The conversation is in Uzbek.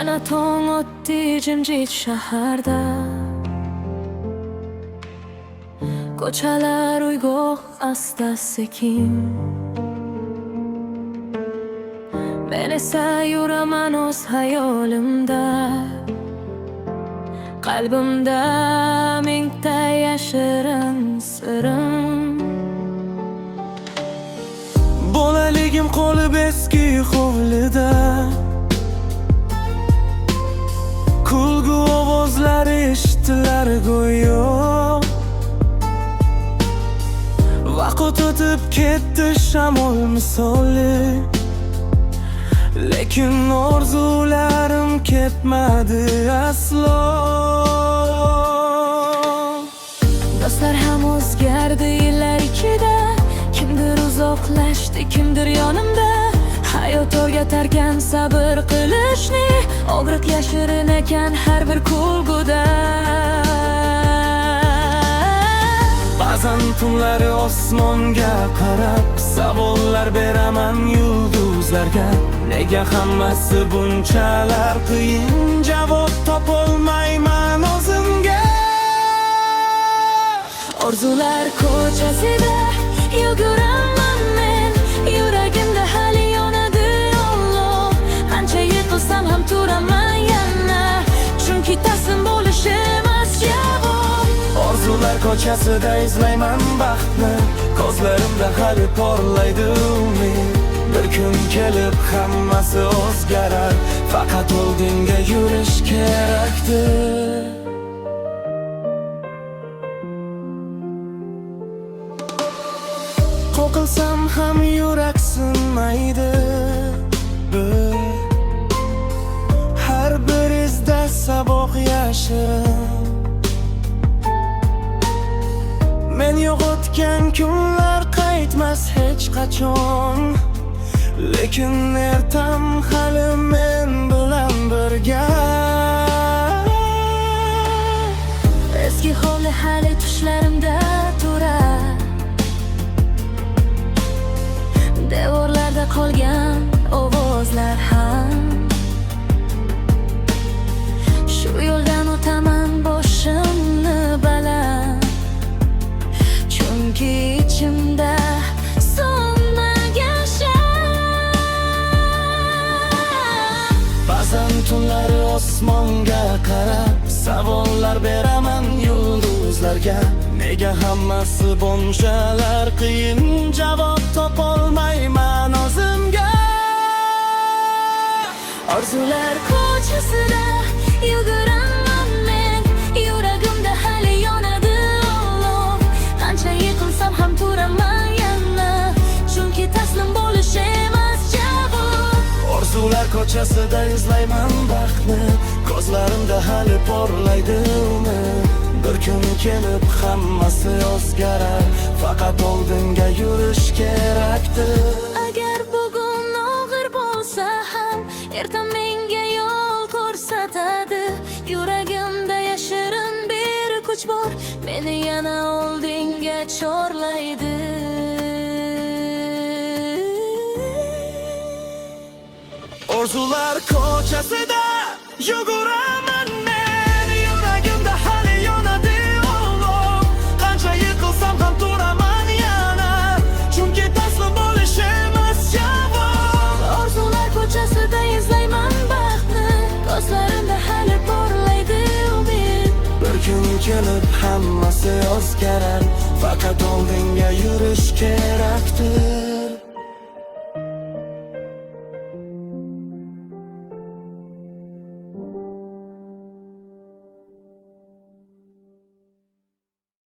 Yana tong otdi jimjit shaharda. Ko'chalar uyg'oq asta sekin. Men esa yuraman o'z hayolimda. Qalbimda mingta yashirin sirim. Bolaligim qolib eski hovlida, kulgu ovozlari eshitilar go'yo. Vaqt o'tib ketdi shamol misoli, lekin orzularim ketmadi aslo. Do'stlar ham o'zgardi yillar ichida. Kimdir uzoqlashdi, kimdir yonimda. Hayot o'rgatarkan sabr qilishni, og'riq yashirin ekan har bir kulguda. Ba'zan tunlari osmonga qarab savollar beraman yulduzlarga. Nega hammasi bunchalar qiyin, javob topolmayman o'zimga. Orzular ko'chasida yuguraman men, yuragimda hali yonadi olov. Qancha yiqilsam ham turaman yana, chunki taslim bo'lish emas javob. Orzular ko'chasida izlayman baxtni, ko'zlarimda hali porlaydi umid. Bir kun kelib hammasi o'zgarar, faqat oldinga yurish kerakdir. Qo'qilsam ham yurak sinmaydi. Har bir izda saboq yashirin. Men yo'qotgan kunlar qaytmas hech qachon, lekin ertam hali men bilan birga. Eski hovli hali tushlarimda turar, devorlarda qolgan ovozlar ham. Shu yo'ldan o'taman boshimni baland, chunki ichimda so'nmagan sham. Ba'zan tunlari osmonga qarab savollar beraman yulduzlarga. Nega hammasi bunchalar qiyin, javob topolmayman o'zimga. Orzular ko'chasida yuguraman men, yuragimda hali yonadi olov. Qancha yiqilsam ham turaman yana, chunki taslim bo'lish emas javob. Orzular ko'chasida izlayman baxtni, ko'zlarimda hali porlaydi umid. Bir kun kelib hammasi o'zgarar, faqat oldinga yurish kerakdir. Agar bugun og'ir bo'lsa ham, erta menga yo'l ko'rsatadi. Yuragimda yashirin bir kuch bor, meni yana oldinga chorlaydi. Orzular ko'chasida yuguraman men, yuragimda hali yonadi olov. Qancha yiqilsam ham turaman yana, chunki taslim bo'lish emas javob. Orzular ko'chasida izlayman baxtni, ko'zlarimda hali porlaydi umid. Bir kun kelib hammasi o'zgarar, faqat oldinga yurish kerakdir.